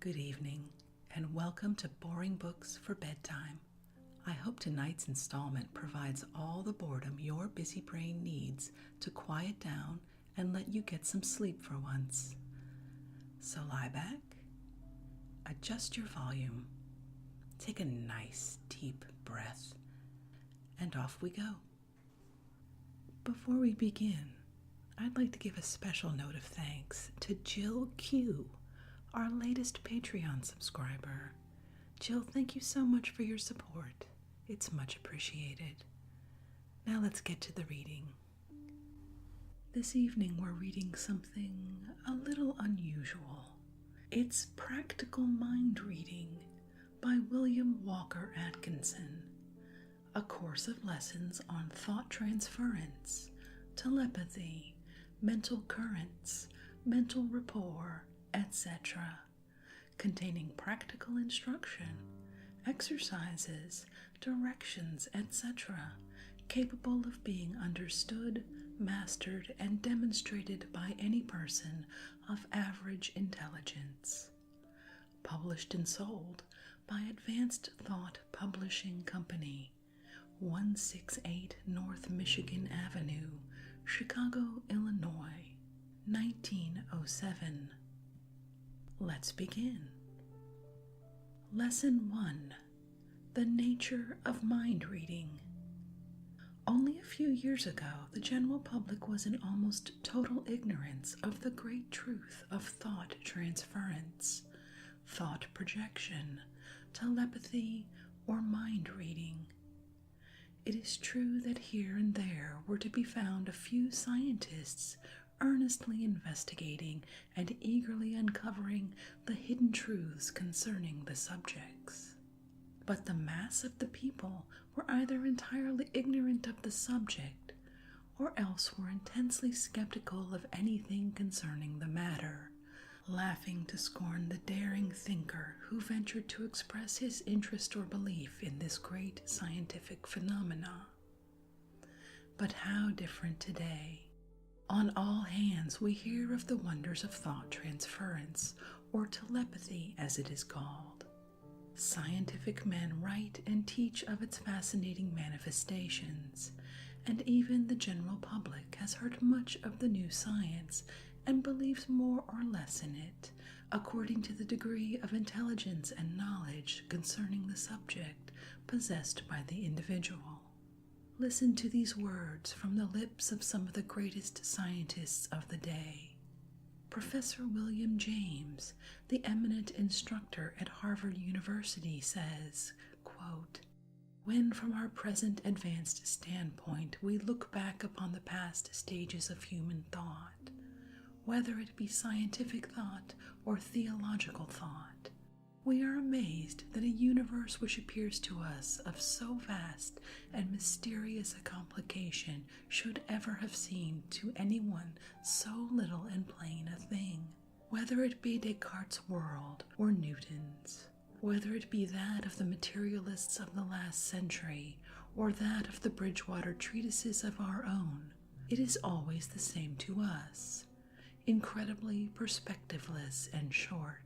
Good evening, and welcome to Boring Books for Bedtime. I hope tonight's installment provides all the boredom your busy brain needs to quiet down and let you get some sleep for once. So lie back, adjust your volume, take a nice deep breath, and off we go. Before we begin, I'd like to give a special note of thanks to Jill Q, our latest Patreon subscriber. Jill, thank you so much for your support. It's much appreciated. Now let's get to the reading. This evening we're reading something a little unusual. It's Practical Mind Reading by William Walker Atkinson, a course of lessons on thought transference, telepathy, mental currents, mental rapport, etc., containing practical instruction, exercises, directions, etc., capable of being understood, mastered, and demonstrated by any person of average intelligence. Published and sold by Advanced Thought Publishing Company, 168 North Michigan Avenue, Chicago, Illinois, 1907. Let's begin. Lesson 1. The Nature of Mind Reading. Only a few years ago, the general public was in almost total ignorance of the great truth of thought transference, thought projection, telepathy, or mind reading. It is true that here and there were to be found a few scientists earnestly investigating and eagerly uncovering the hidden truths concerning the subjects. But the mass of the people were either entirely ignorant of the subject, or else were intensely skeptical of anything concerning the matter, laughing to scorn the daring thinker who ventured to express his interest or belief in this great scientific phenomena. But how different today! On all hands we hear of the wonders of thought transference, or telepathy as it is called. Scientific men write and teach of its fascinating manifestations, and even the general public has heard much of the new science and believes more or less in it, according to the degree of intelligence and knowledge concerning the subject possessed by the individual. Listen to these words from the lips of some of the greatest scientists of the day. Professor William James, the eminent instructor at Harvard University, says, quote, "When from our present advanced standpoint we look back upon the past stages of human thought, whether it be scientific thought or theological thought, we are amazed that a universe which appears to us of so vast and mysterious a complication should ever have seemed to anyone so little and plain a thing, whether it be Descartes' world or Newton's, whether it be that of the materialists of the last century or that of the Bridgewater treatises of our own. It is always the same to us, incredibly perspectiveless and short.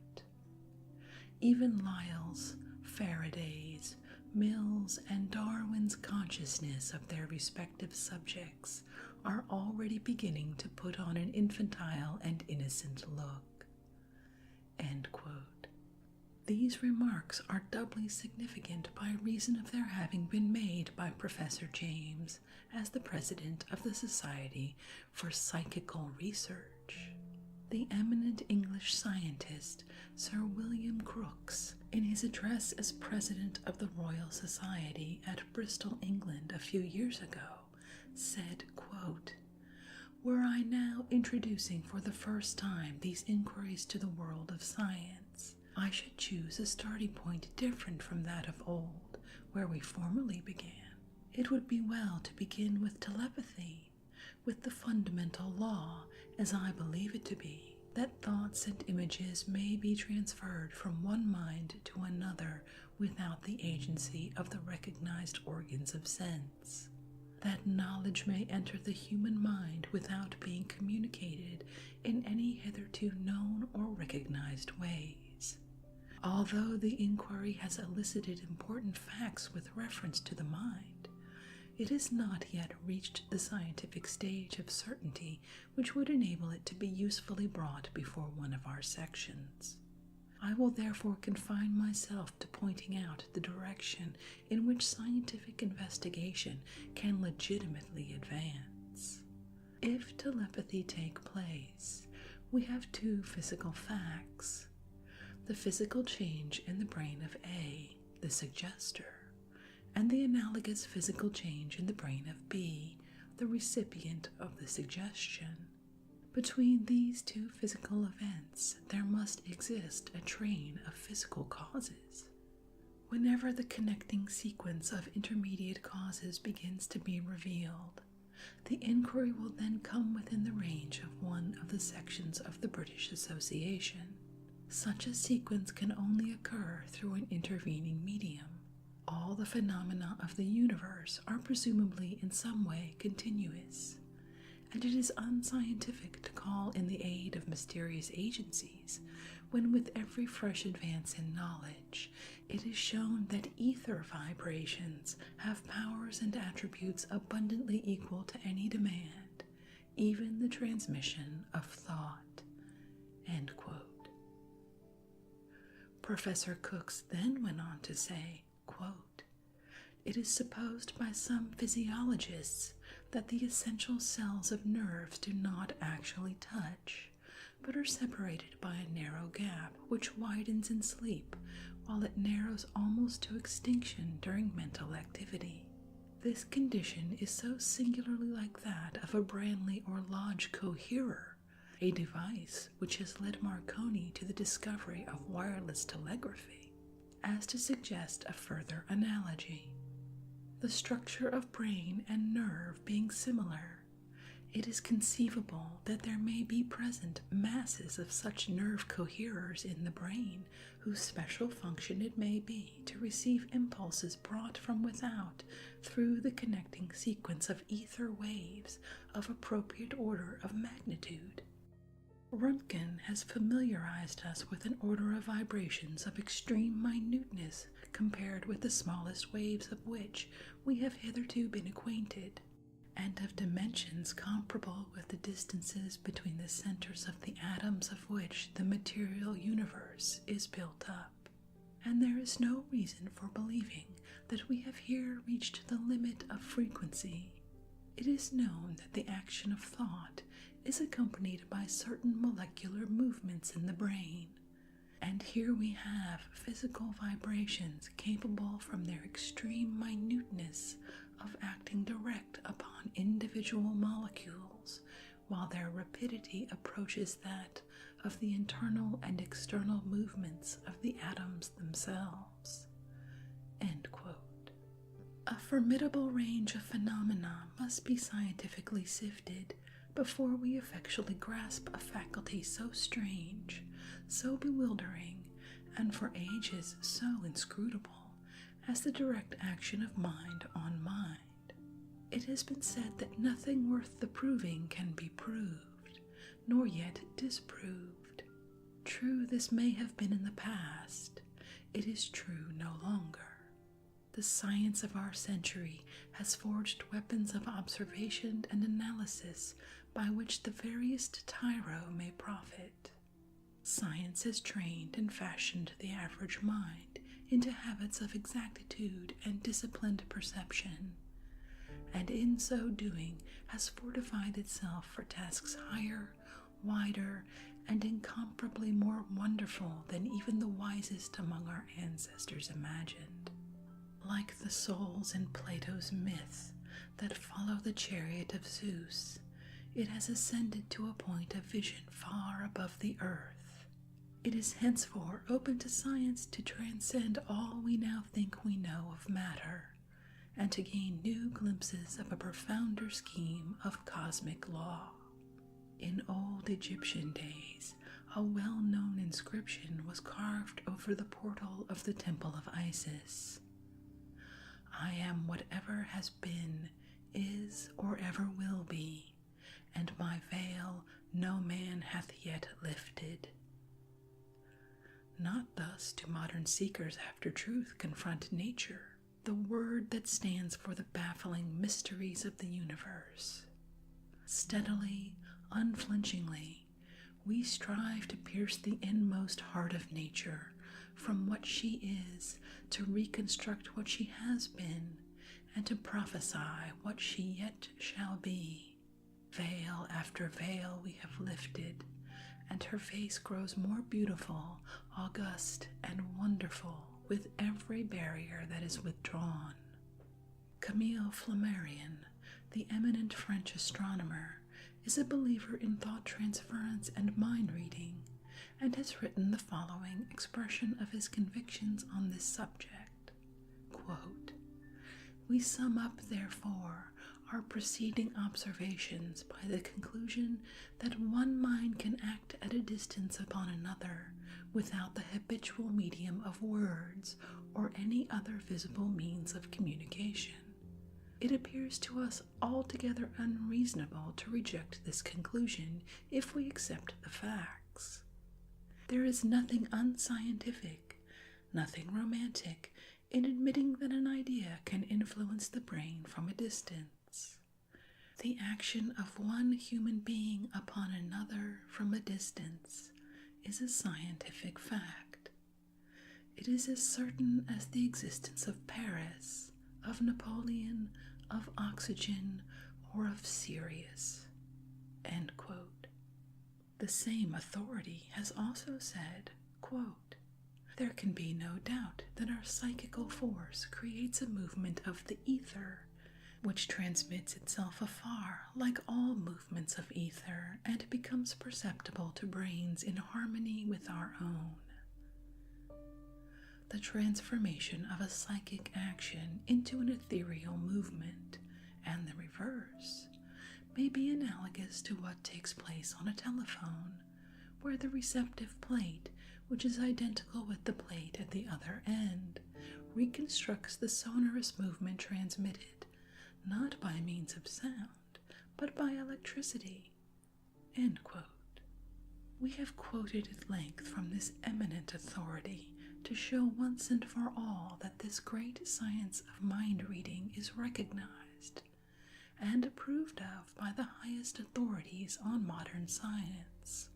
Even Lyell's, Faraday's, Mill's, and Darwin's consciousness of their respective subjects are already beginning to put on an infantile and innocent look." End quote. These remarks are doubly significant by reason of their having been made by Professor James as the president of the Society for Psychical Research. The eminent English scientist, Sir William Crookes, in his address as president of the Royal Society at Bristol, England, a few years ago, said, quote, "Were I now introducing for the first time these inquiries to the world of science, I should choose a starting point different from that of old, where we formerly began. It would be well to begin with telepathy, with the fundamental law, as I believe it to be, that thoughts and images may be transferred from one mind to another without the agency of the recognized organs of sense, that knowledge may enter the human mind without being communicated in any hitherto known or recognized ways, Although the inquiry has elicited important facts with reference to the mind, it has not yet reached the scientific stage of certainty which would enable it to be usefully brought before one of our sections. I will therefore confine myself to pointing out the direction in which scientific investigation can legitimately advance. If telepathy take place, we have two physical facts: the physical change in the brain of A, the suggester, and the analogous physical change in the brain of B, the recipient of the suggestion. Between these two physical events, there must exist a train of physical causes. Whenever the connecting sequence of intermediate causes begins to be revealed, the inquiry will then come within the range of one of the sections of the British Association. Such a sequence can only occur through an intervening medium. All the phenomena of the universe are presumably in some way continuous, and it is unscientific to call in the aid of mysterious agencies when, with every fresh advance in knowledge, it is shown that ether vibrations have powers and attributes abundantly equal to any demand, even the transmission of thought." End quote. Professor Cooks then went on to say, quote, "It is supposed by some physiologists that the essential cells of nerves do not actually touch, but are separated by a narrow gap which widens in sleep while it narrows almost to extinction during mental activity. This condition is so singularly like that of a Branly or Lodge coherer, a device which has led Marconi to the discovery of wireless telegraphy, as to suggest a further analogy. The structure of brain and nerve being similar, it is conceivable that there may be present masses of such nerve coherers in the brain, whose special function it may be to receive impulses brought from without through the connecting sequence of ether waves of appropriate order of magnitude. Röntgen has familiarized us with an order of vibrations of extreme minuteness compared with the smallest waves of which we have hitherto been acquainted, and of dimensions comparable with the distances between the centers of the atoms of which the material universe is built up. And there is no reason for believing that we have here reached the limit of frequency. It is known that the action of thought is accompanied by certain molecular movements in the brain, and here we have physical vibrations capable from their extreme minuteness of acting direct upon individual molecules, while their rapidity approaches that of the internal and external movements of the atoms themselves." End quote. A formidable range of phenomena must be scientifically sifted before we effectually grasp a faculty so strange, so bewildering, and for ages so inscrutable as the direct action of mind on mind. It has been said that nothing worth the proving can be proved, nor yet disproved. True, this may have been in the past. It is true no longer. The science of our century has forged weapons of observation and analysis by which the veriest tyro may profit. Science has trained and fashioned the average mind into habits of exactitude and disciplined perception, and in so doing has fortified itself for tasks higher, wider, and incomparably more wonderful than even the wisest among our ancestors imagined. Like the souls in Plato's myth that follow the chariot of Zeus, it has ascended to a point of vision far above the earth. It is henceforth open to science to transcend all we now think we know of matter, and to gain new glimpses of a profounder scheme of cosmic law. In old Egyptian days, a well-known inscription was carved over the portal of the Temple of Isis. "I am whatever has been, is, or ever will be, and my veil no man hath yet lifted." Not thus do modern seekers after truth confront nature, the word that stands for the baffling mysteries of the universe. Steadily, unflinchingly, we strive to pierce the inmost heart of nature, from what she is, to reconstruct what she has been, and to prophesy what she yet shall be. Veil after veil we have lifted, and her face grows more beautiful, august, and wonderful with every barrier that is withdrawn. Camille Flammarion, the eminent French astronomer, is a believer in thought transference and mind reading, and has written the following expression of his convictions on this subject. Quote, "We sum up, therefore, our preceding observations by the conclusion that one mind can act at a distance upon another without the habitual medium of words or any other visible means of communication. It appears to us altogether unreasonable to reject this conclusion if we accept the facts. There is nothing unscientific, nothing romantic, in admitting that an idea can influence the brain from a distance. The action of one human being upon another from a distance is a scientific fact. It is as certain as the existence of Paris, of Napoleon, of oxygen, or of Sirius." End quote. The same authority has also said, quote, "There can be no doubt that our psychical force creates a movement of the ether, which transmits itself afar like all movements of ether and becomes perceptible to brains in harmony with our own. The transformation of a psychic action into an ethereal movement, and the reverse, may be analogous to what takes place on a telephone, where the receptive plate, which is identical with the plate at the other end, reconstructs the sonorous movement transmitted, not by means of sound, but by electricity." End quote. We have quoted at length from this eminent authority to show once and for all that this great science of mind reading is recognized and approved of by the highest authorities on modern science,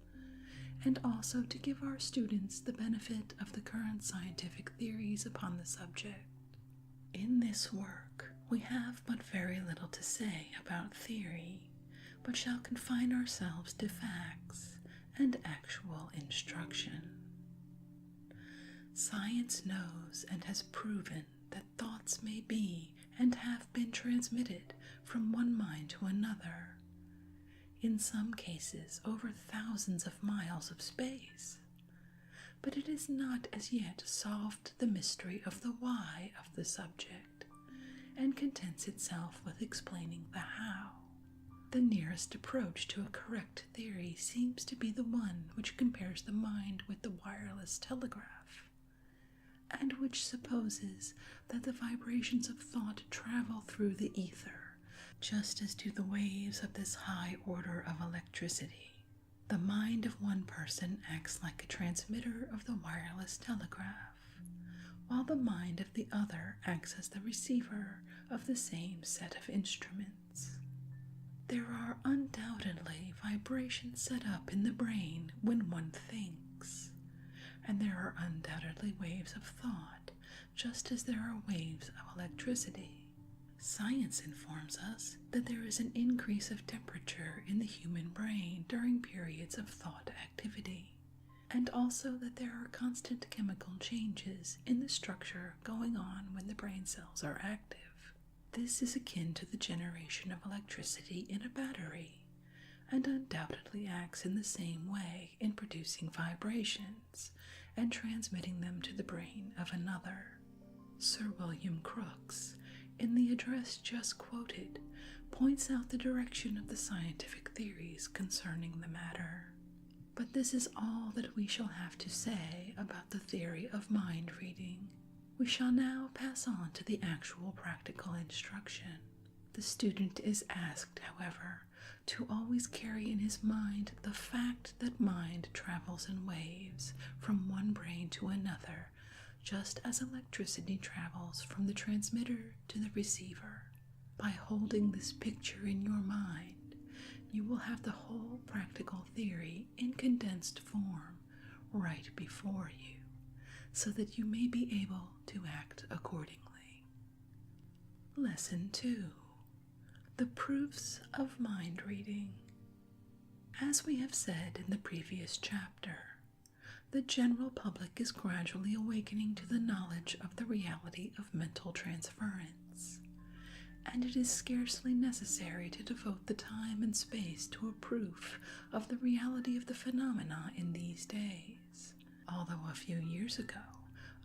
and also to give our students the benefit of the current scientific theories upon the subject. In this work, we have but very little to say about theory, but shall confine ourselves to facts and actual instruction. Science knows and has proven that thoughts may be and have been transmitted from one mind to another, in some cases over thousands of miles of space. But it has not as yet solved the mystery of the why of the subject, and contents itself with explaining the how. The nearest approach to a correct theory seems to be the one which compares the mind with the wireless telegraph, and which supposes that the vibrations of thought travel through the ether, just as do the waves of this high order of electricity. The mind of one person acts like a transmitter of the wireless telegraph, while the mind of the other acts as the receiver of the same set of instruments. There are undoubtedly vibrations set up in the brain when one thinks, and there are undoubtedly waves of thought, just as there are waves of electricity. Science informs us that there is an increase of temperature in the human brain during periods of thought activity, and also that there are constant chemical changes in the structure going on when the brain cells are active. This is akin to the generation of electricity in a battery, and undoubtedly acts in the same way in producing vibrations and transmitting them to the brain of another. Sir William Crookes, in the address just quoted, points out the direction of the scientific theories concerning the matter. But this is all that we shall have to say about the theory of mind reading. We shall now pass on to the actual practical instruction. The student is asked, however, to always carry in his mind the fact that mind travels in waves from one brain to another, just as electricity travels from the transmitter to the receiver. By holding this picture in your mind, you will have the whole practical theory in condensed form right before you, so that you may be able to act accordingly. Lesson 2. The Proofs of Mind Reading. As we have said in the previous chapter, the general public is gradually awakening to the knowledge of the reality of mental transference, and it is scarcely necessary to devote the time and space to a proof of the reality of the phenomena in these days, although a few years ago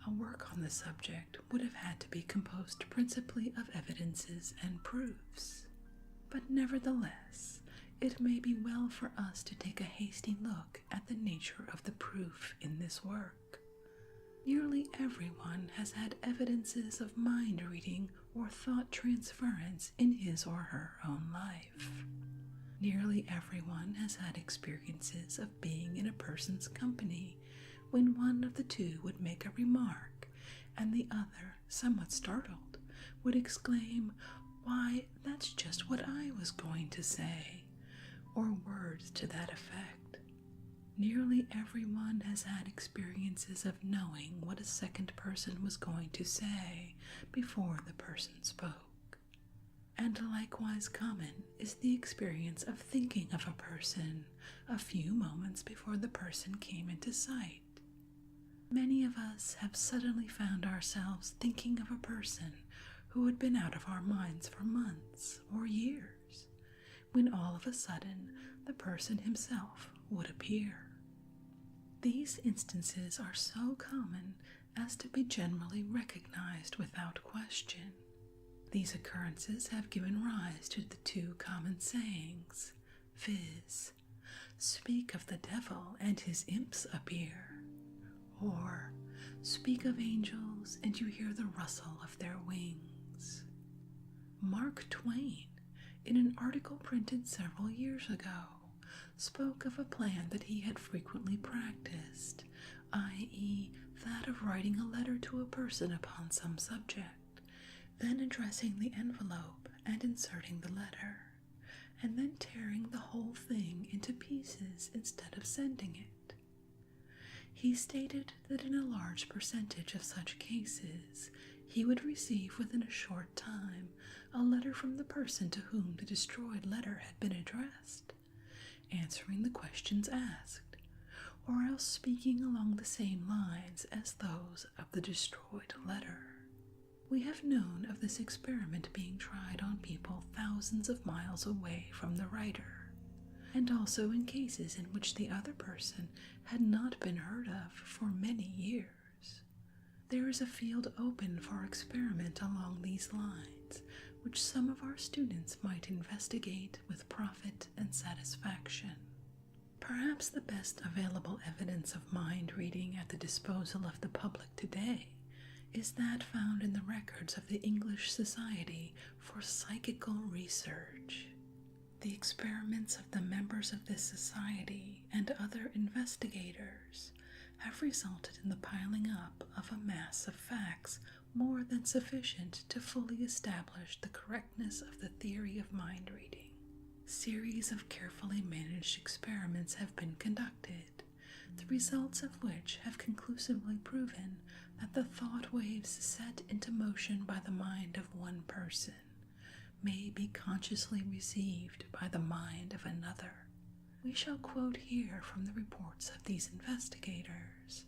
a work on the subject would have had to be composed principally of evidences and proofs. But nevertheless, it may be well for us to take a hasty look at the nature of the proof in this work. Nearly everyone has had evidences of mind reading or thought transference in his or her own life. Nearly everyone has had experiences of being in a person's company when one of the two would make a remark and the other, somewhat startled, would exclaim, "Why, that's just what I was going to say," or words to that effect. Nearly everyone has had experiences of knowing what a second person was going to say before the person spoke. And likewise common is the experience of thinking of a person a few moments before the person came into sight. Many of us have suddenly found ourselves thinking of a person who had been out of our minds for months or years, when all of a sudden the person himself would appear. These instances are so common as to be generally recognized without question. These occurrences have given rise to the two common sayings, viz., "Speak of the devil and his imps appear," or "Speak of angels and you hear the rustle of their wings." Mark Twain, in an article printed several years ago, spoke of a plan that he had frequently practiced, i.e., that of writing a letter to a person upon some subject, then addressing the envelope and inserting the letter, and then tearing the whole thing into pieces instead of sending it. He stated that in a large percentage of such cases, he would receive within a short time a letter from the person to whom the destroyed letter had been addressed, answering the questions asked, or else speaking along the same lines as those of the destroyed letter. We have known of this experiment being tried on people thousands of miles away from the writer, and also in cases in which the other person had not been heard of for many years. There is a field open for experiment along these lines, which some of our students might investigate with profit and satisfaction. Perhaps the best available evidence of mind reading at the disposal of the public today is that found in the records of the English Society for Psychical Research. The experiments of the members of this society and other investigators have resulted in the piling up of a mass of facts more than sufficient to fully establish the correctness of the theory of mind reading. Series of carefully managed experiments have been conducted, the results of which have conclusively proven that the thought waves set into motion by the mind of one person may be consciously received by the mind of another. We shall quote here from the reports of these investigators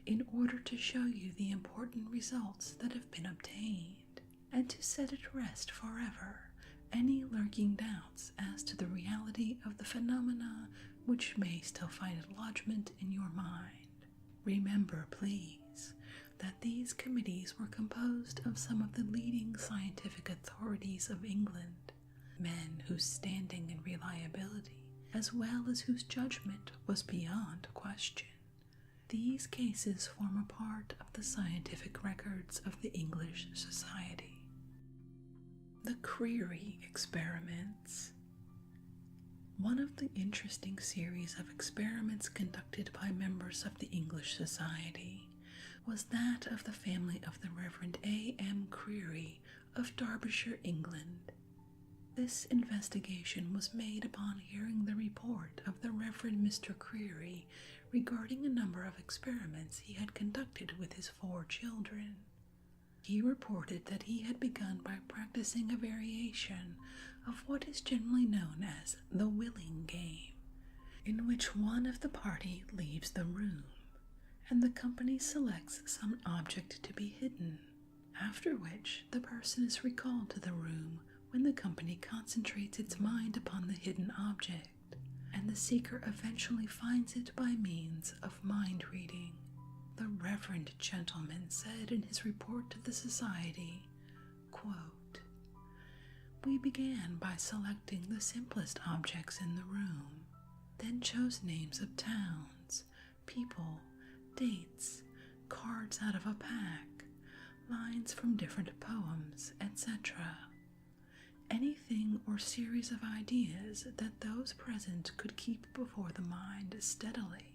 in order to show you the important results that have been obtained, and to set at rest forever any lurking doubts as to the reality of the phenomena which may still find lodgment in your mind. Remember, please, that these committees were composed of some of the leading scientific authorities of England, men whose standing and reliability, as well as whose judgment, was beyond question. These cases form a part of the scientific records of the English Society. The Creary Experiments. One of the interesting series of experiments conducted by members of the English Society was that of the family of the Reverend A. M. Creary of Derbyshire, England. This investigation was made upon hearing the report of the Reverend Mr. Creary regarding a number of experiments he had conducted with his 4 children. He reported that he had begun by practicing a variation of what is generally known as the willing game, in which one of the party leaves the room, and the company selects some object to be hidden, after which the person is recalled to the room when the company concentrates its mind upon the hidden object, and the seeker eventually finds it by means of mind reading. The reverend gentleman said in his report to the society, quote, "We began by selecting the simplest objects in the room, then chose names of towns, people, dates, cards out of a pack, lines from different poems, etc. Anything or series of ideas that those present could keep before the mind steadily.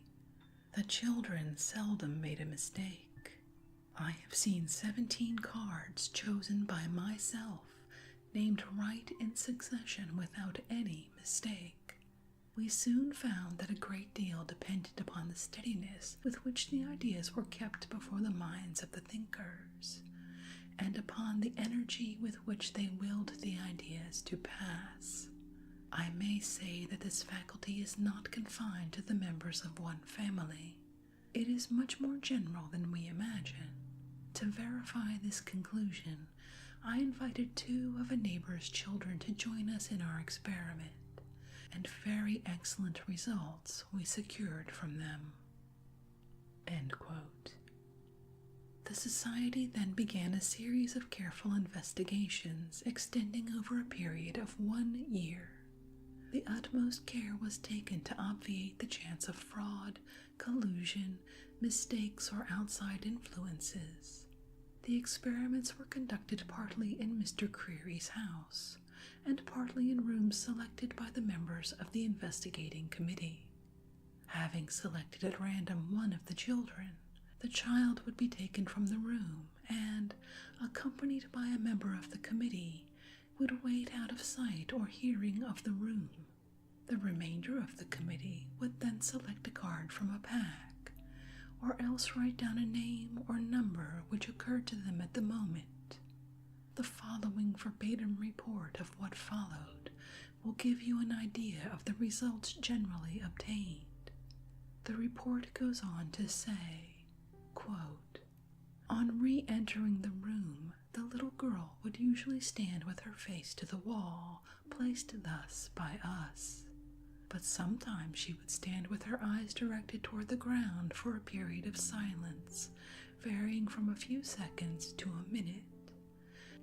The children seldom made a mistake. I have seen 17 cards chosen by myself, named right in succession without any mistake. We soon found that a great deal depended upon the steadiness with which the ideas were kept before the minds of the thinkers, and upon the energy with which they willed the ideas to pass. I may say that this faculty is not confined to the members of one family. It is much more general than we imagine. To verify this conclusion, I invited 2 of a neighbor's children to join us in our experiment, and very excellent results we secured from them." End quote. The society then began a series of careful investigations extending over a period of 1 year. The utmost care was taken to obviate the chance of fraud, collusion, mistakes, or outside influences. The experiments were conducted partly in Mr. Creary's house, and partly in rooms selected by the members of the investigating committee. Having selected at random one of the children, the child would be taken from the room and, accompanied by a member of the committee, would wait out of sight or hearing of the room. The remainder of the committee would then select a card from a pack, or else write down a name or number which occurred to them at the moment. The following verbatim report of what followed will give you an idea of the results generally obtained. The report goes on to say, quote, "On re-entering the room, the little girl would usually stand with her face to the wall, placed thus by us. But sometimes she would stand with her eyes directed toward the ground for a period of silence, varying from a few seconds to a minute,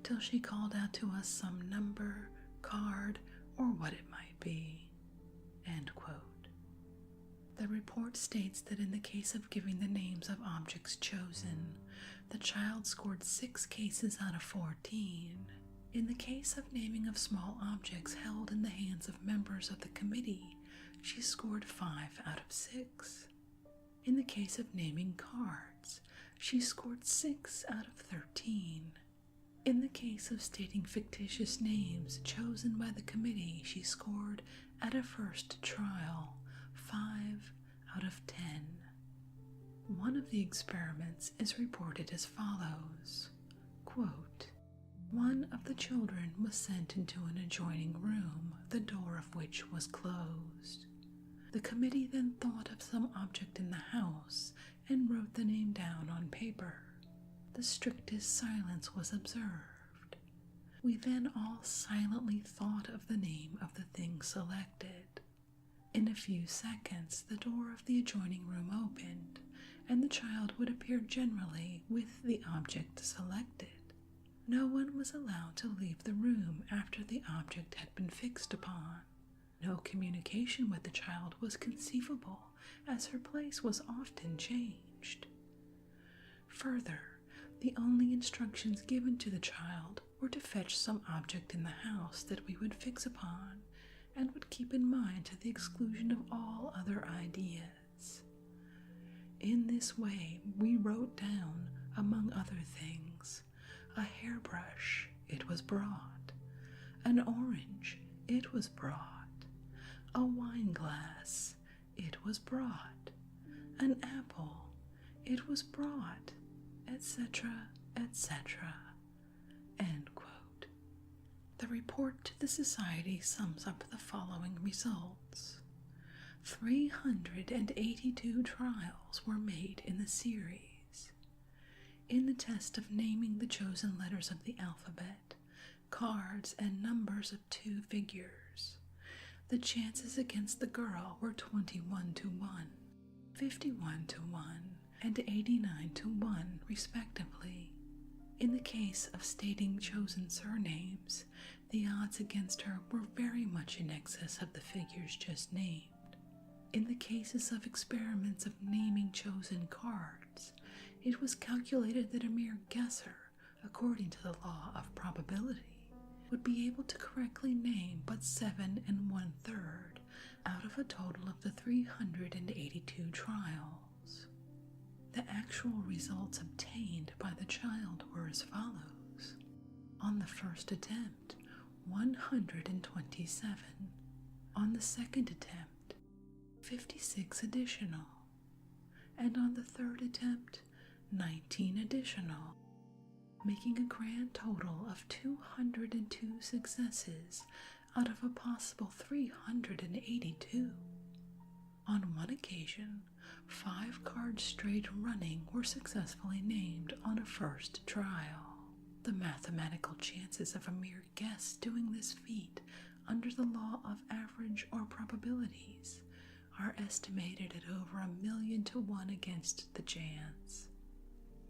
till she called out to us some number, card, or what it might be." End quote. The report states that in the case of giving the names of objects chosen, the child scored 6 cases out of 14. In the case of naming of small objects held in the hands of members of the committee, she scored 5 out of 6. In the case of naming cards, she scored 6 out of 13. In the case of stating fictitious names chosen by the committee, she scored, at a first trial, 5 out of 10. One of the experiments is reported as follows, quote, "One of the children was sent into an adjoining room, the door of which was closed. The committee then thought of some object in the house and wrote the name down on paper. The strictest silence was observed. We then all silently thought of the name of the thing selected. In a few seconds, the door of the adjoining room opened, and the child would appear generally with the object selected. No one was allowed to leave the room after the object had been fixed upon. No communication with the child was conceivable, as her place was often changed. Further, the only instructions given to the child or to fetch some object in the house that we would fix upon and would keep in mind to the exclusion of all other ideas. In this way, we wrote down, among other things, a hairbrush, it was brought; an orange, it was brought; a wineglass, it was brought; an apple, it was brought, etc., etc. End quote. The report to the Society sums up the following results. 382 trials were made in the series. In the test of naming the chosen letters of the alphabet, cards, and numbers of 2 figures, the chances against the girl were 21 to 1, 51 to 1, and 89 to 1, respectively. In the case of stating chosen surnames, the odds against her were very much in excess of the figures just named. In the cases of experiments of naming chosen cards, it was calculated that a mere guesser, according to the law of probability, would be able to correctly name but 7 1/3 out of a total of the 382 trials. The actual results obtained by the child were as follows. On the first attempt, 127. On the second attempt, 56 additional. And on the third attempt, 19 additional, making a grand total of 202 successes out of a possible 382. On one occasion, 5 cards straight running were successfully named on a first trial. The mathematical chances of a mere guess doing this feat under the law of average or probabilities are estimated at over 1,000,000 to 1 against the chance.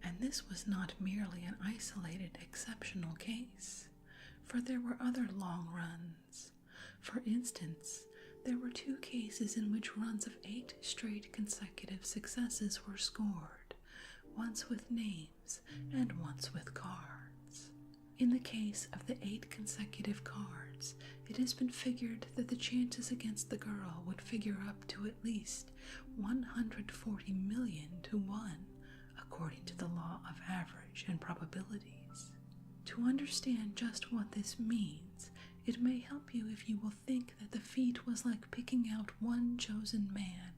And this was not merely an isolated, exceptional case, for there were other long runs. For instance, there were 2 cases in which runs of 8 straight consecutive successes were scored, once with names and once with cards. In the case of the 8 consecutive cards, it has been figured that the chances against the girl would figure up to at least 140 million to 1, according to the law of average and probabilities. To understand just what this means, it may help you if you will think that the feat was like picking out one chosen man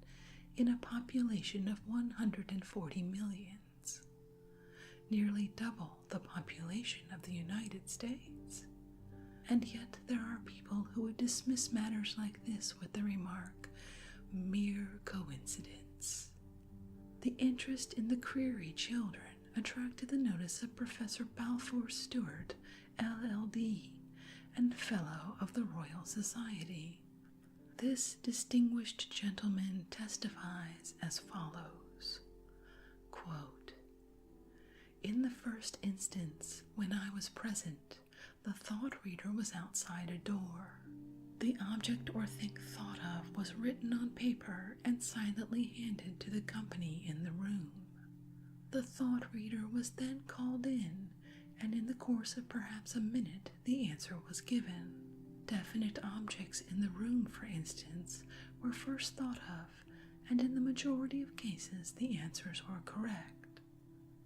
in a population of 140 millions, nearly double the population of the United States. And yet there are people who would dismiss matters like this with the remark, mere coincidence. The interest in the Creary children attracted the notice of Professor Balfour Stewart, LL.D., and Fellow of the Royal Society. This distinguished gentleman testifies as follows, quote, "In the first instance, when I was present, the thought reader was outside a door. The object or thing thought of was written on paper and silently handed to the company in the room. The thought reader was then called in, and in the course of perhaps a minute the answer was given. Definite objects in the room, for instance, were first thought of, and in the majority of cases the answers were correct.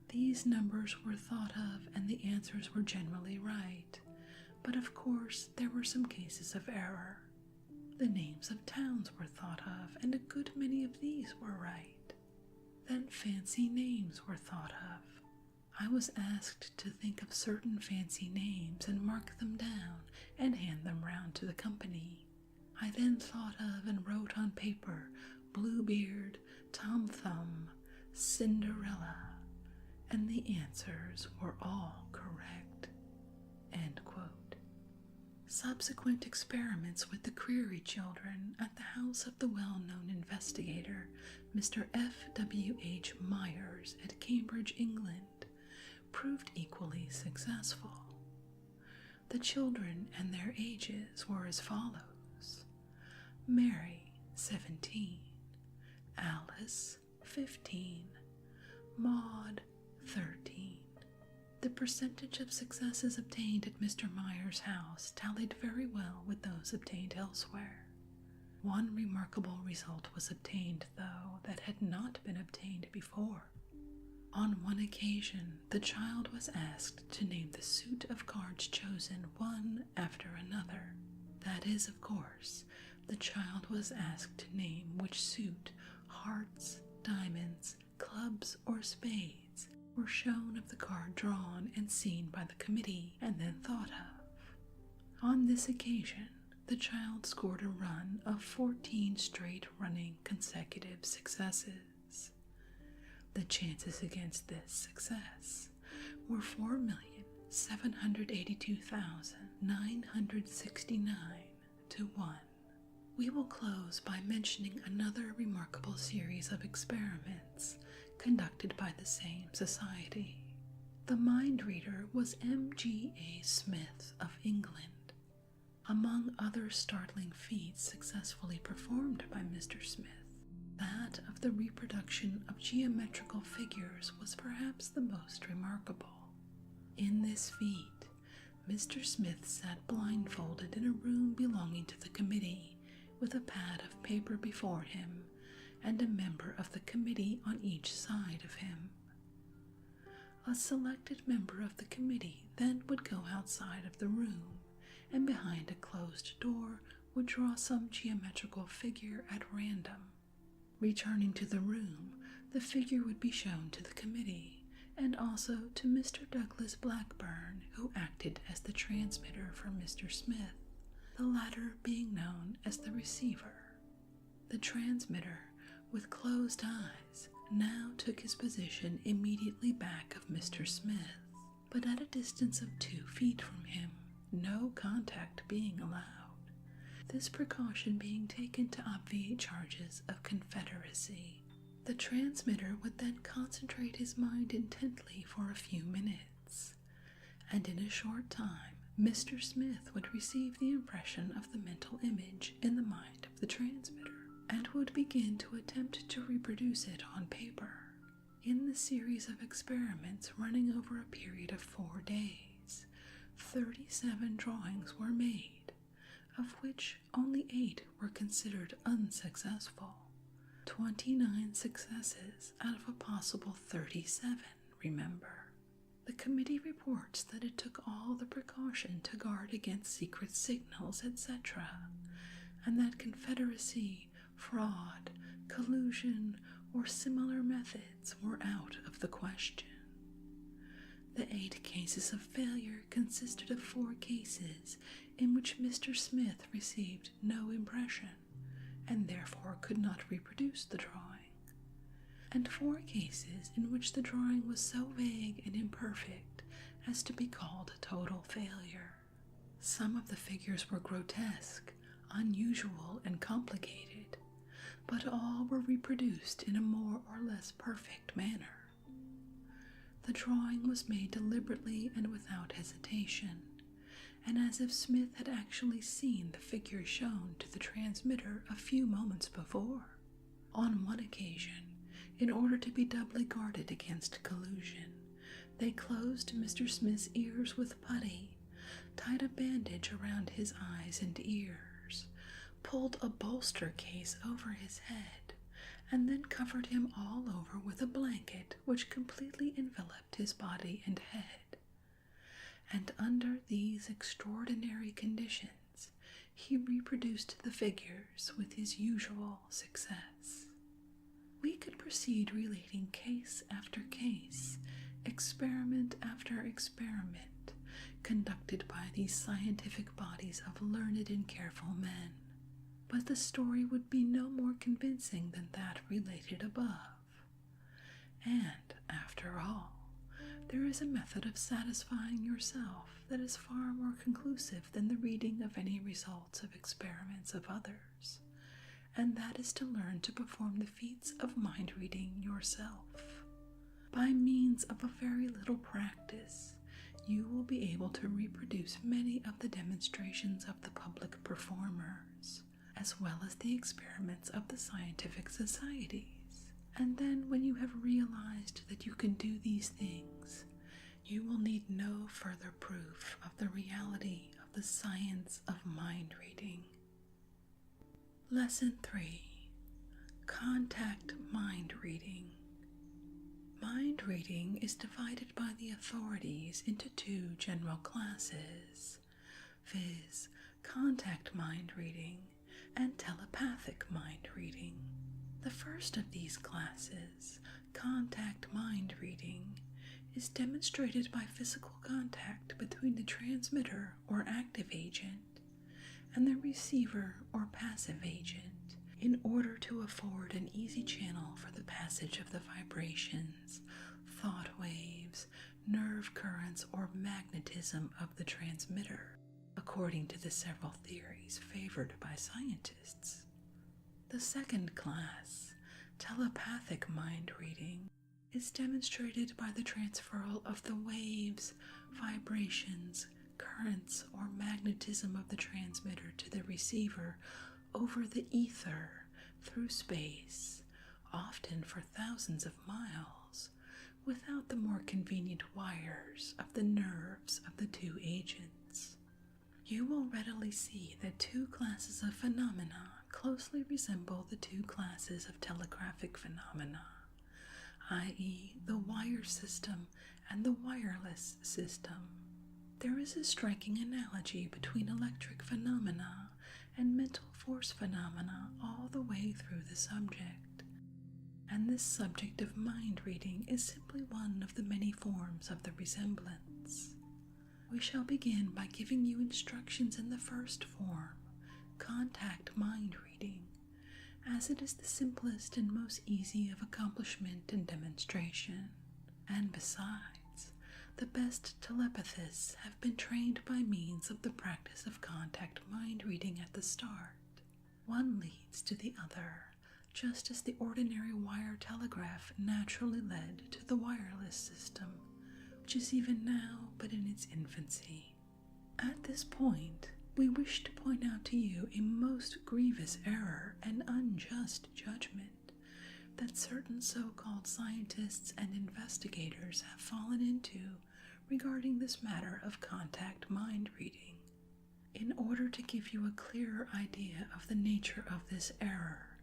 These numbers were thought of and the answers were generally right, but of course there were some cases of error. The names of towns were thought of, and a good many of these were right. Then fancy names were thought of. I was asked to think of certain fancy names and mark them down and hand them round to the company. I then thought of and wrote on paper Bluebeard, Tom Thumb, Cinderella, and the answers were all correct." End quote. Subsequent experiments with the Creary children at the house of the well-known investigator, Mr. F.W.H. Myers at Cambridge, England, proved equally successful. The children and their ages were as follows: Mary, 17, Alice, 15, Maud, 13, The percentage of successes obtained at Mr. Meyer's house tallied very well with those obtained elsewhere. One remarkable result was obtained, though, that had not been obtained before. On one occasion, the child was asked to name the suit of cards chosen one after another. That is, of course, the child was asked to name which suit, hearts, diamonds, clubs, or spades, were shown of the card drawn and seen by the committee and then thought of. On this occasion, the child scored a run of 14 straight running consecutive successes. The chances against this success were 4,782,969 to 1. We will close by mentioning another remarkable series of experiments conducted by the same society. The mind reader was M.G.A. Smith of England. Among other startling feats successfully performed by Mr. Smith, that of the reproduction of geometrical figures was perhaps the most remarkable. In this feat, Mr. Smith sat blindfolded in a room belonging to the committee, with a pad of paper before him, and a member of the committee on each side of him. A selected member of the committee then would go outside of the room, and behind a closed door would draw some geometrical figure at random. Returning to the room, the figure would be shown to the committee, and also to Mr. Douglas Blackburn, who acted as the transmitter for Mr. Smith, the latter being known as the receiver. The transmitter, with closed eyes, now took his position immediately back of Mr. Smith, but at a distance of 2 feet from him, no contact being allowed, this precaution being taken to obviate charges of confederacy. The transmitter would then concentrate his mind intently for a few minutes, and in a short time Mr. Smith would receive the impression of the mental image in the mind of the transmitter, and would begin to attempt to reproduce it on paper. In the series of experiments running over a period of 4 days, 37 drawings were made, of which only 8 were considered unsuccessful. 29 successes out of a possible 37, remember. The committee reports that it took all the precaution to guard against secret signals, etc., and that confederacy, fraud, collusion, or similar methods were out of the question. The 8 cases of failure consisted of 4 cases in which Mr. Smith received no impression, and therefore could not reproduce the drawing, and 4 cases in which the drawing was so vague and imperfect as to be called a total failure. Some of the figures were grotesque, unusual, and complicated, but all were reproduced in a more or less perfect manner. The drawing was made deliberately and without hesitation, and as if Smith had actually seen the figure shown to the transmitter a few moments before. On one occasion, in order to be doubly guarded against collusion, they closed Mr. Smith's ears with putty, tied a bandage around his eyes and ears, pulled a bolster case over his head, and then covered him all over with a blanket which completely enveloped his body and head. And under these extraordinary conditions, he reproduced the figures with his usual success. We could proceed relating case after case, experiment after experiment, conducted by these scientific bodies of learned and careful men, but the story would be no more convincing than that related above. And, after all, there is a method of satisfying yourself that is far more conclusive than the reading of any results of experiments of others, and that is to learn to perform the feats of mind-reading yourself. By means of a very little practice, you will be able to reproduce many of the demonstrations of the public performers, as well as the experiments of the scientific societies. And then when you have realized that you can do these things, you will need no further proof of the reality of the science of mind reading. Lesson 3. Contact Mind Reading. Mind reading is divided by the authorities into two general classes, viz., contact mind reading and telepathic mind reading. The first of these classes, contact mind reading, is demonstrated by physical contact between the transmitter or active agent and the receiver or passive agent in order to afford an easy channel for the passage of the vibrations, thought waves, nerve currents, or magnetism of the transmitter, according to the several theories favored by scientists. The second class, telepathic mind reading, is demonstrated by the transferal of the waves, vibrations, currents, or magnetism of the transmitter to the receiver over the ether through space, often for thousands of miles, without the more convenient wires of the nerves of the two agents. You will readily see that two classes of phenomena closely resemble the two classes of telegraphic phenomena, i.e., the wire system and the wireless system. There is a striking analogy between electric phenomena and mental force phenomena all the way through the subject, and this subject of mind reading is simply one of the many forms of the resemblance. We shall begin by giving you instructions in the first form, contact mind reading, as it is the simplest and most easy of accomplishment and demonstration, and besides, the best telepathists have been trained by means of the practice of contact mind reading at the start. One leads to the other, just as the ordinary wire telegraph naturally led to the wireless system, which is even now but in its infancy. At this point, we wish to point out to you a most grievous error and unjust judgment that certain so-called scientists and investigators have fallen into regarding this matter of contact mind reading. In order to give you a clearer idea of the nature of this error,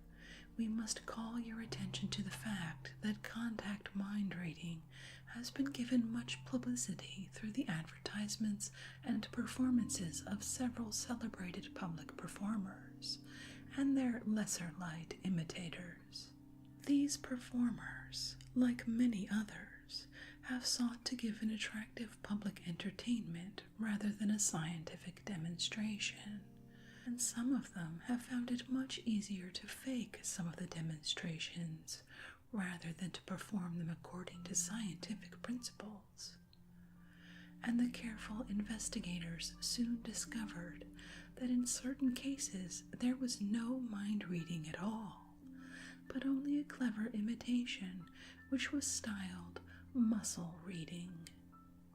we must call your attention to the fact that contact mind reading has been given much publicity through the advertisements and performances of several celebrated public performers and their lesser-light imitators. These performers, like many others, have sought to give an attractive public entertainment rather than a scientific demonstration, and some of them have found it much easier to fake some of the demonstrations rather than to perform them according to scientific principles. And the careful investigators soon discovered that in certain cases there was no mind reading at all, but only a clever imitation which was styled muscle reading.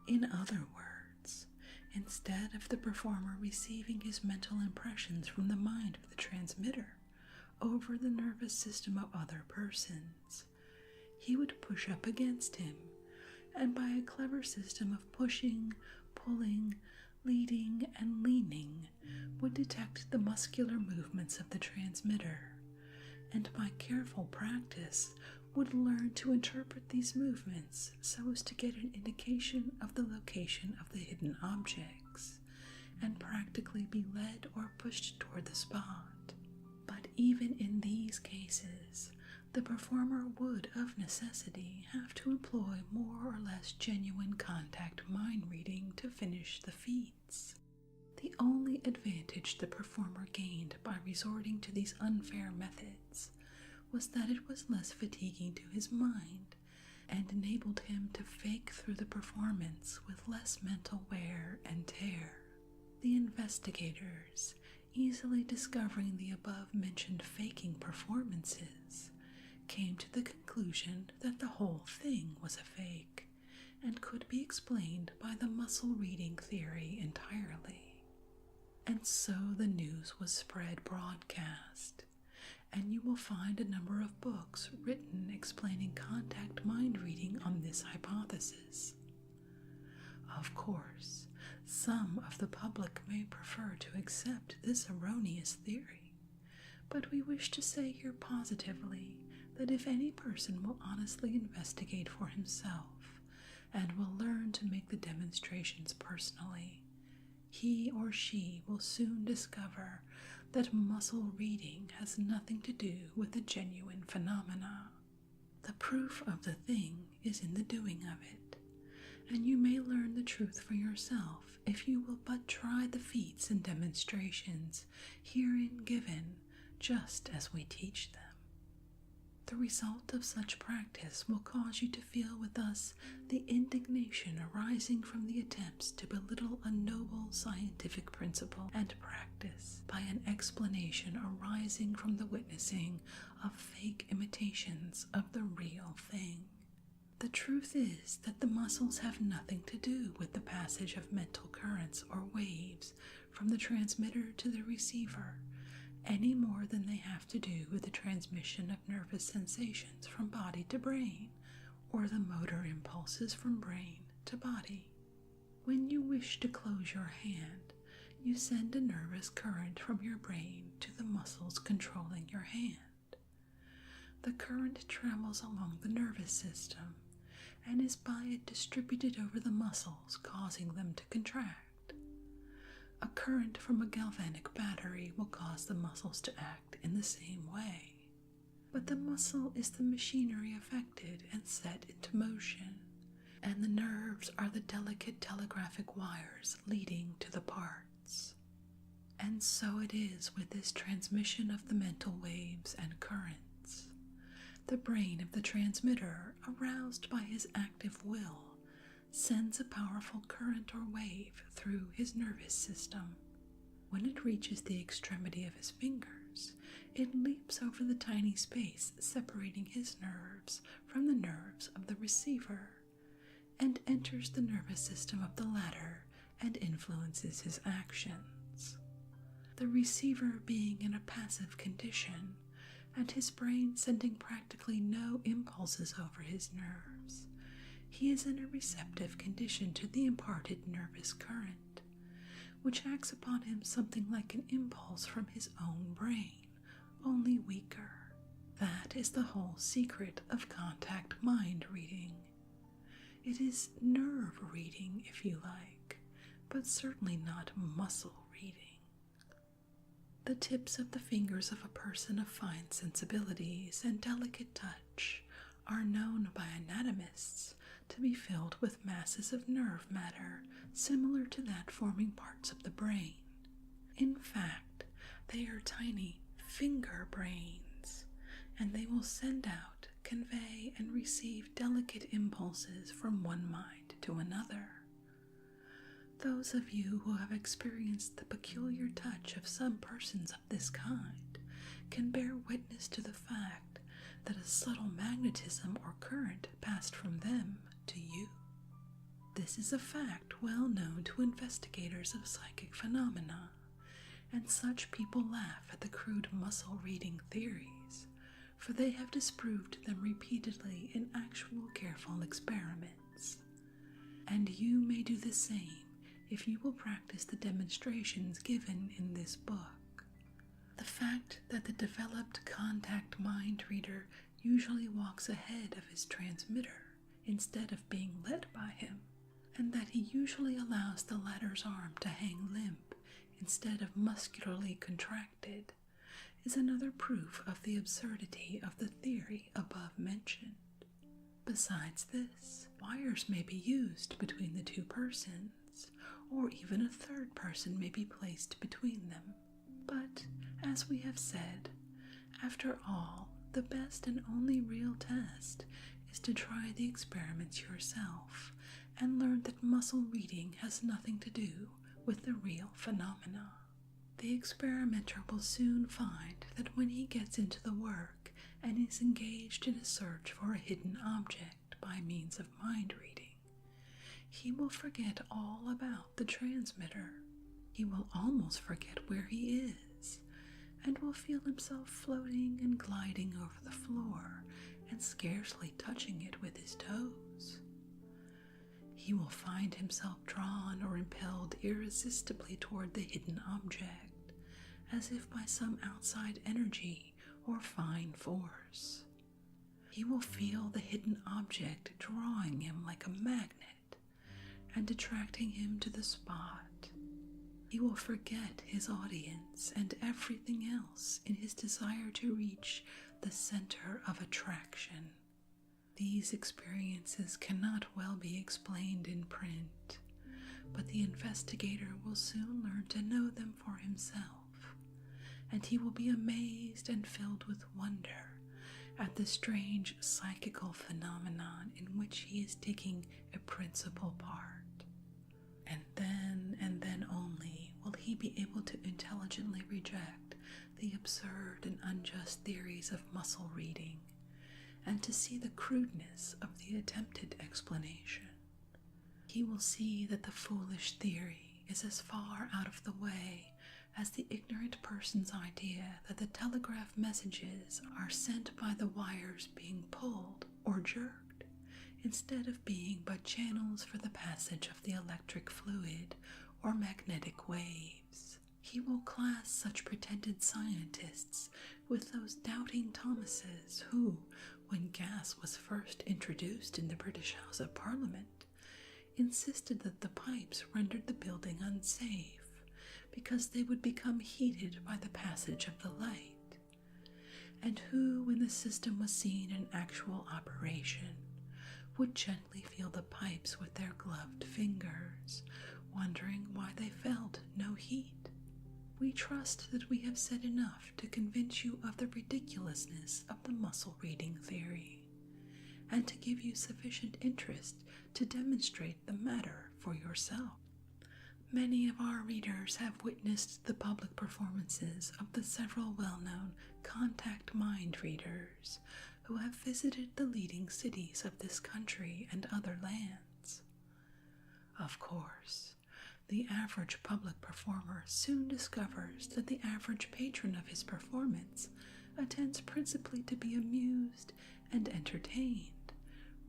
In other words, instead of the performer receiving his mental impressions from the mind of the transmitter over the nervous system of other persons, he would push up against him, and by a clever system of pushing, pulling, leading, and leaning, would detect the muscular movements of the transmitter, and by careful practice would learn to interpret these movements so as to get an indication of the location of the hidden objects, and practically be led or pushed toward the spot. But even in these cases, the performer would of necessity have to employ more or less genuine contact mind reading to finish the feats. The only advantage the performer gained by resorting to these unfair methods was that it was less fatiguing to his mind and enabled him to fake through the performance with less mental wear and tear. The investigators, easily discovering the above-mentioned faking performances, came to the conclusion that the whole thing was a fake and could be explained by the muscle reading theory entirely. And so the news was spread broadcast, and you will find a number of books written explaining contact mind reading on this hypothesis. Of course, some of the public may prefer to accept this erroneous theory, but we wish to say here positively that if any person will honestly investigate for himself and will learn to make the demonstrations personally, he or she will soon discover that muscle reading has nothing to do with the genuine phenomena. The proof of the thing is in the doing of it, and you may learn the truth for yourself if you will but try the feats and demonstrations herein given just as we teach them. The result of such practice will cause you to feel with us the indignation arising from the attempts to belittle a noble scientific principle and practice by an explanation arising from the witnessing of fake imitations of the real thing. The truth is that the muscles have nothing to do with the passage of mental currents or waves from the transmitter to the receiver, any more than they have to do with the transmission of nervous sensations from body to brain, or the motor impulses from brain to body. When you wish to close your hand, you send a nervous current from your brain to the muscles controlling your hand. The current travels along the nervous system and is by it distributed over the muscles, causing them to contract. A current from a galvanic battery will cause the muscles to act in the same way, but the muscle is the machinery affected and set into motion, and the nerves are the delicate telegraphic wires leading to the parts. And so it is with this transmission of the mental waves and currents. The brain of the transmitter, aroused by his active will, sends a powerful current or wave through his nervous system. When it reaches the extremity of his fingers, it leaps over the tiny space separating his nerves from the nerves of the receiver, and enters the nervous system of the latter and influences his actions. The receiver being in a passive condition, and his brain sending practically no impulses over his nerves, he is in a receptive condition to the imparted nervous current, which acts upon him something like an impulse from his own brain, only weaker. That is the whole secret of contact mind reading. It is nerve reading, if you like, but certainly not muscle reading. The tips of the fingers of a person of fine sensibilities and delicate touch are known by anatomists to be filled with masses of nerve matter similar to that forming parts of the brain. In fact, they are tiny finger brains, and they will send out, convey, and receive delicate impulses from one mind to another. Those of you who have experienced the peculiar touch of some persons of this kind can bear witness to the fact that a subtle magnetism or current passed from them to you. This is a fact well known to investigators of psychic phenomena, and such people laugh at the crude muscle-reading theories, for they have disproved them repeatedly in actual careful experiments. And you may do the same if you will practice the demonstrations given in this book. The fact that the developed contact mind reader usually walks ahead of his transmitter instead of being led by him, and that he usually allows the latter's arm to hang limp instead of muscularly contracted, is another proof of the absurdity of the theory above mentioned. Besides this, wires may be used between the two persons, or even a third person may be placed between them. But, as we have said, after all, the best and only real test is to try the experiments yourself and learn that muscle reading has nothing to do with the real phenomena. The experimenter will soon find that when he gets into the work and is engaged in a search for a hidden object by means of mind reading, he will forget all about the transmitter. He will almost forget where he is, and will feel himself floating and gliding over the floor and scarcely touching it with his toes. He will find himself drawn or impelled irresistibly toward the hidden object, as if by some outside energy or fine force. He will feel the hidden object drawing him like a magnet and attracting him to the spot. He will forget his audience and everything else in his desire to reach the center of attraction. These experiences cannot well be explained in print, but the investigator will soon learn to know them for himself, and he will be amazed and filled with wonder at the strange psychical phenomenon in which he is taking a principal part. And then only will he be able to intelligently reject the absurd and unjust theories of muscle reading, and to see the crudeness of the attempted explanation. He will see that the foolish theory is as far out of the way as the ignorant person's idea that the telegraph messages are sent by the wires being pulled or jerked, instead of being but channels for the passage of the electric fluid or magnetic waves. He will class such pretended scientists with those doubting Thomases who, when gas was first introduced in the British House of Parliament, insisted that the pipes rendered the building unsafe because they would become heated by the passage of the light, and who, when the system was seen in actual operation, would gently feel the pipes with their gloved fingers, wondering why they felt no heat. We trust that we have said enough to convince you of the ridiculousness of the muscle reading theory, and to give you sufficient interest to demonstrate the matter for yourself. Many of our readers have witnessed the public performances of the several well-known contact mind readers who have visited the leading cities of this country and other lands. Of course, the average public performer soon discovers that the average patron of his performance attends principally to be amused and entertained,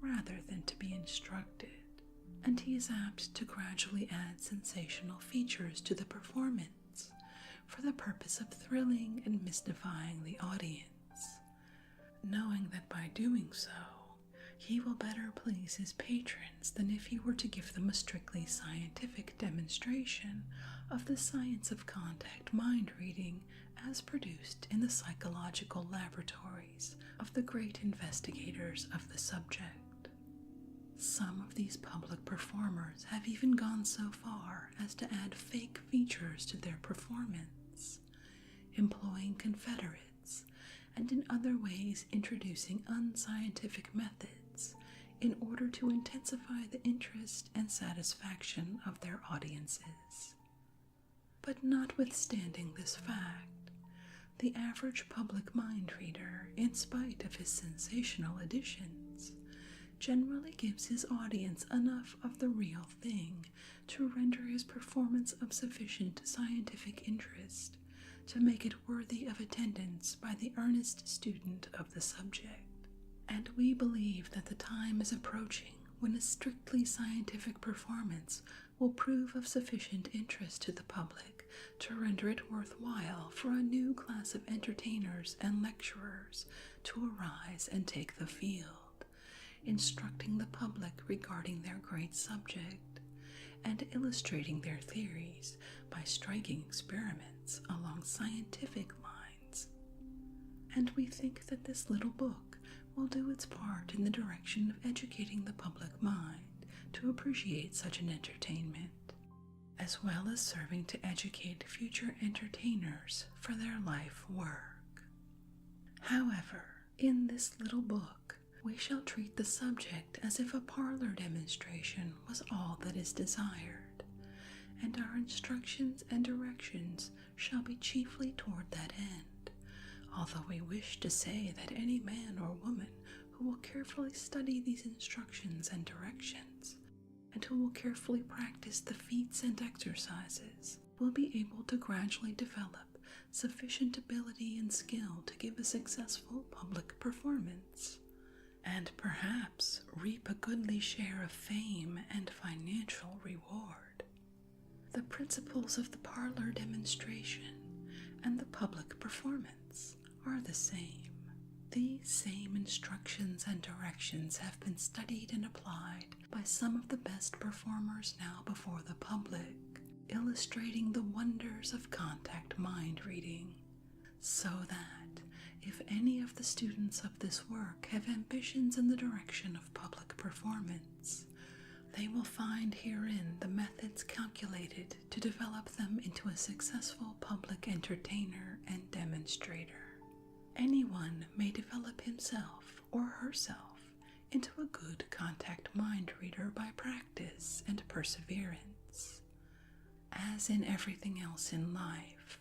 rather than to be instructed, and he is apt to gradually add sensational features to the performance for the purpose of thrilling and mystifying the audience, knowing that by doing so, he will better please his patrons than if he were to give them a strictly scientific demonstration of the science of contact mind reading as produced in the psychological laboratories of the great investigators of the subject. Some of these public performers have even gone so far as to add fake features to their performance, employing confederates and in other ways introducing unscientific methods in order to intensify the interest and satisfaction of their audiences. But notwithstanding this fact, the average public mind reader, in spite of his sensational additions, generally gives his audience enough of the real thing to render his performance of sufficient scientific interest to make it worthy of attendance by the earnest student of the subject. And we believe that the time is approaching when a strictly scientific performance will prove of sufficient interest to the public to render it worthwhile for a new class of entertainers and lecturers to arise and take the field, instructing the public regarding their great subject, and illustrating their theories by striking experiments along scientific lines. And we think that this little book will do its part in the direction of educating the public mind to appreciate such an entertainment, as well as serving to educate future entertainers for their life work. However, in this little book, we shall treat the subject as if a parlor demonstration was all that is desired, and our instructions and directions shall be chiefly toward that end, although we wish to say that any man or woman who will carefully study these instructions and directions, and who will carefully practice the feats and exercises, will be able to gradually develop sufficient ability and skill to give a successful public performance, and perhaps reap a goodly share of fame and financial reward. The principles of the parlor demonstration and the public performance are the same. These same instructions and directions have been studied and applied by some of the best performers now before the public, illustrating the wonders of contact mind reading, so that if any of the students of this work have ambitions in the direction of public performance, they will find herein the methods calculated to develop them into a successful public entertainer and demonstrator. Anyone may develop himself or herself into a good contact mind reader by practice and perseverance. As in everything else in life,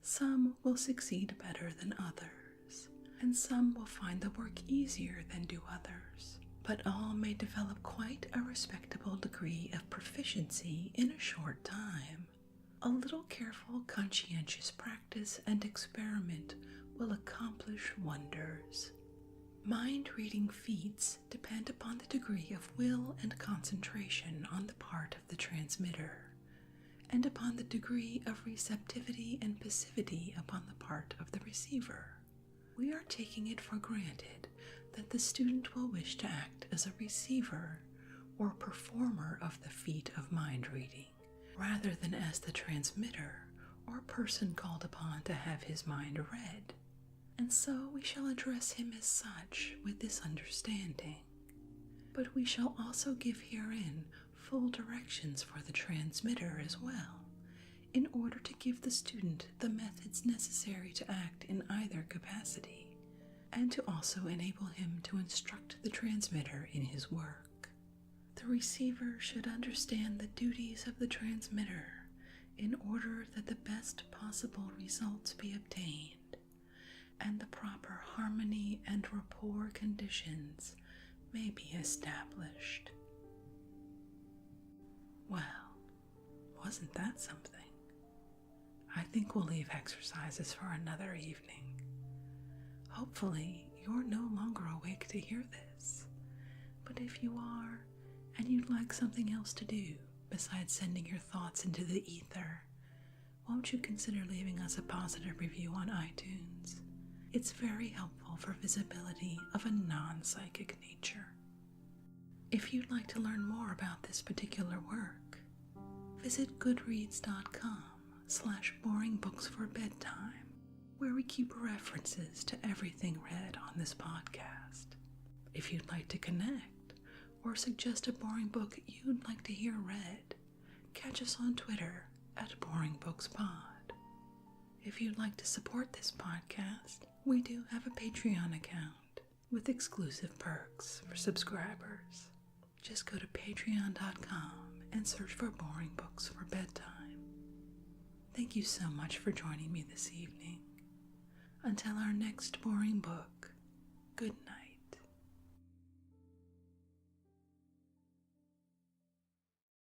some will succeed better than others, and some will find the work easier than do others, but all may develop quite a respectable degree of proficiency in a short time. A little careful, conscientious practice and experiment will accomplish wonders. Mind-reading feats depend upon the degree of will and concentration on the part of the transmitter, and upon the degree of receptivity and passivity upon the part of the receiver. We are taking it for granted that the student will wish to act as a receiver or performer of the feat of mind-reading, rather than as the transmitter or person called upon to have his mind read, and so we shall address him as such with this understanding. But we shall also give herein full directions for the transmitter as well, in order to give the student the methods necessary to act in either capacity, and to also enable him to instruct the transmitter in his work. The receiver should understand the duties of the transmitter in order that the best possible results be obtained, and the proper harmony and rapport conditions may be established. Well, wasn't that something? I think we'll leave exercises for another evening. Hopefully, you're no longer awake to hear this, but if you are, and you'd like something else to do besides sending your thoughts into the ether, won't you consider leaving us a positive review on iTunes? It's very helpful for visibility of a non-psychic nature. If you'd like to learn more about this particular work, visit goodreads.com/boringbooksforbedtime, where we keep references to everything read on this podcast. If you'd like to connect or suggest a boring book you'd like to hear read, catch us on Twitter at BoringBooksPod. If you'd like to support this podcast, we do have a Patreon account with exclusive perks for subscribers. Just go to patreon.com and search for Boring Books for Bedtime. Thank you so much for joining me this evening. Until our next boring book, good night.